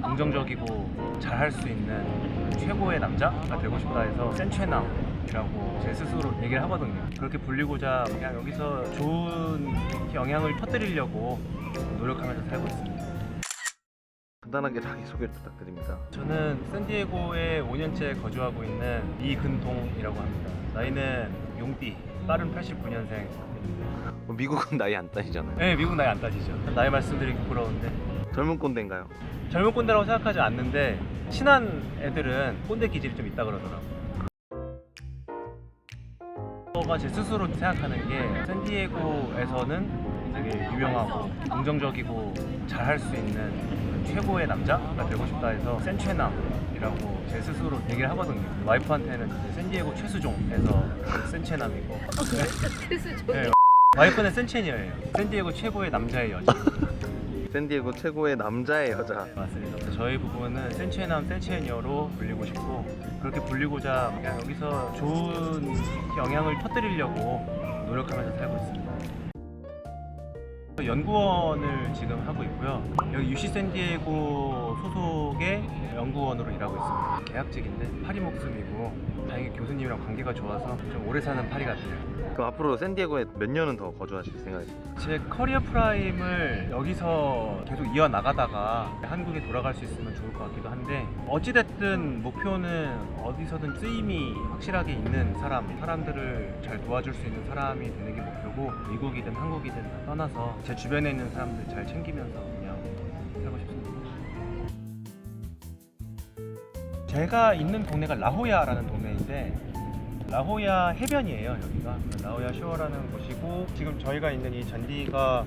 긍정적이고 잘할 수 있는 최고의 남자가 되고 싶다 해서 센체남이라고 제 스스로 얘기를 하거든요. 그렇게 불리고자 그냥 여기서 좋은 영향을 터뜨리려고 노력하면서 살고 있습니다. 간단하게 자기소개를 부탁드립니다. 저는 샌디에고에 5년째 거주하고 있는 이근동이라고 합니다. 나이는 용띠, 빠른 89년생입니다. 미국은 나이 안 따지잖아요. 네, 미국 나이 안 따지죠. 나이 말씀드리기 부끄러운데 젊은 꼰대인가요? 젊은 꼰대라고 생각하지 않는데 친한 애들은 꼰대 기질이 좀 있다 그러더라고요. 제 스스로 생각하는 게 샌디에고에서는 되게 유명하고 긍정적이고 잘할 수 있는 최고의 남자가 되고 싶다 해서 센체남이라고 제 스스로 얘기를 하거든요. 와이프한테는 이제 샌디에고 최수종에서 센체남이고 네, 와이프는 센체녀예요. 샌디에고 최고의 남자의 여자. 샌디에고 최고의 남자의 여자. 맞습니다. 저희 부부는 센체남, 센체녀로 불리고 싶고 그렇게 불리고자 그냥 여기서 좋은 영향을 터뜨리려고 노력하면서 살고 있습니다. 연구원을 지금 하고 있고요. 여기 UC 샌디에고 소속의 연구원으로 일하고 있습니다. 계약직인데 파리 목숨이고 다행히 교수님이랑 관계가 좋아서 좀 오래 사는 파리 같아요. 그럼 앞으로 샌디에고에 몇 년은 더 거주하실 생각이십니까? 제 커리어 프라임을 여기서 계속 이어나가다가 한국에 돌아갈 수 있으면 좋을 것 같기도 한데 어찌됐든 목표는 어디서든 쓰임이 확실하게 있는 사람들을 잘 도와줄 수 있는 사람이 되는 게 목표고 미국이든 한국이든 떠나서 제 주변에 있는 사람들 잘 챙기면서 그냥 살고 싶습니다. 제가 있는 동네가 라호야라는 동네인데 라호야 해변이에요. 여기가 라호야 쇼어라는 곳이고 지금 저희가 있는 이 잔디가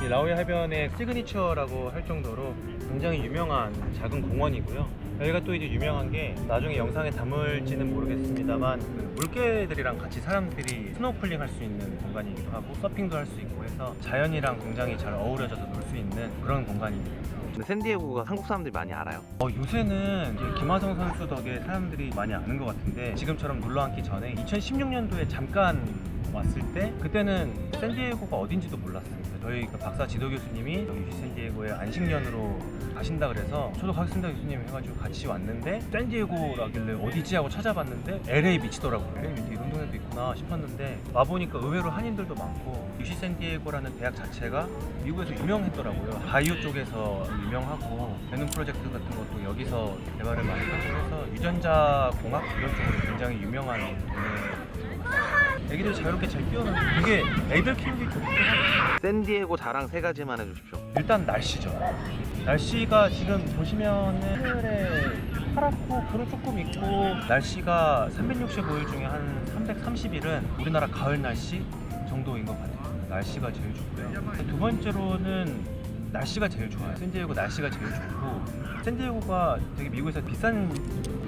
이 라호야 해변의 시그니처라고 할 정도로 굉장히 유명한 작은 공원이고요. 여기가 또 이제 유명한 게 나중에 영상에 담을지는 모르겠습니다만 그 물개들이랑 같이 사람들이 스노클링 할 수 있는 공간이기도 하고 서핑도 할 수 있고 해서 자연이랑 굉장히 잘 어우러져서 놀 수 있는 그런 공간입니다. 근데 샌디에고가 한국 사람들이 많이 알아요? 요새는 이제 김하성 선수 덕에 사람들이 많이 아는 것 같은데 지금처럼 놀러 앉기 전에 2016년도에 잠깐 왔을 때 그때는 샌디에고가 어딘지도 몰랐습니다. 저희 그 박사 지도 교수님이 여기 UC 샌디에고에 안식년으로 가신다 그래서 저도 가겠습니다 교수님 해가지고 같이 왔는데 샌디에고라길래 어디지 하고 찾아봤는데 LA 미치더라고요. LA 미치 이런 동네도 있구나 싶었는데 와보니까 의외로 한인들도 많고 UC 샌디에고라는 대학 자체가 미국에서 유명했더라고요. 바이오 쪽에서 유명하고 베눔 프로젝트 같은 것도 여기서 개발을 많이 하고 해서 유전자 공학 이런 쪽으로 굉장히 유명한 동네. 애기들 자유롭게 잘 뛰어노는 되게 애들 키우기 좋긴 하죠. 샌디에고 자랑 3가지만 해주십시오. 일단 날씨죠. 날씨가 지금 보시면은 하늘에 파랗고 구름 조금 있고 날씨가 365일 중에 한 330일은 우리나라 가을 날씨 정도인 것 같아요. 날씨가 제일 좋고요. 두 번째로는 날씨가 제일 좋아요. 샌디에고 날씨가 제일 좋고 샌디에고가 되게 미국에서 비싼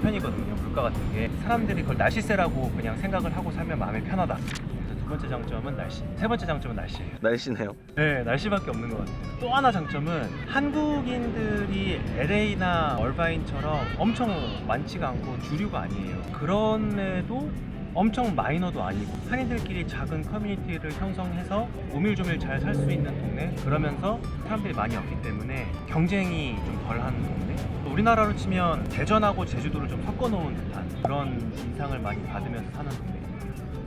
편이거든요. 물가 같은 게 사람들이 그걸 날씨세라고 그냥 생각을 하고 살면 마음이 편하다. 그래서 두 번째 장점은 날씨, 세 번째 장점은 날씨예요. 날씨네요. 네, 날씨밖에 없는 것 같아요. 또 하나 장점은 한국인들이 LA나 얼바인처럼 엄청 많지가 않고 주류가 아니에요. 그런데도 엄청 마이너도 아니고 한인들끼리 작은 커뮤니티를 형성해서 오밀조밀 잘 살 수 있는 동네, 그러면서 사람들이 많이 없기 때문에 경쟁이 좀 덜한 동네. 우리나라로 치면 대전하고 제주도를 좀 섞어놓은 듯한 그런 인상을 많이 받으면서 사는 동네.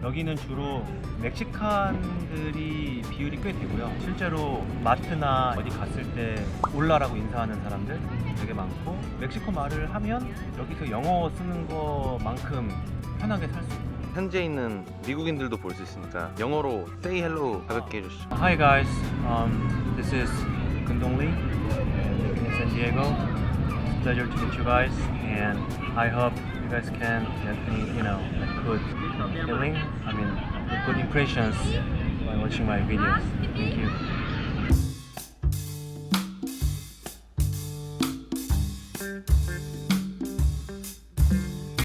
여기는 주로 멕시칸들이 비율이 꽤 되고요. 실제로 마트나 어디 갔을 때 올라라고 인사하는 사람들 되게 많고 멕시코 말을 하면 여기서 영어 쓰는 거만큼 편하게 살 수 있고. 현재 있는 미국인들도 볼 수 있으니까 영어로 say hello 가볍게 해주시죠. Hi guys, this is Gundong Lee, living in San Diego. It's a pleasure to meet you guys, and I hope you guys can get me, a good feeling. I mean, good impressions by watching my videos. Thank you.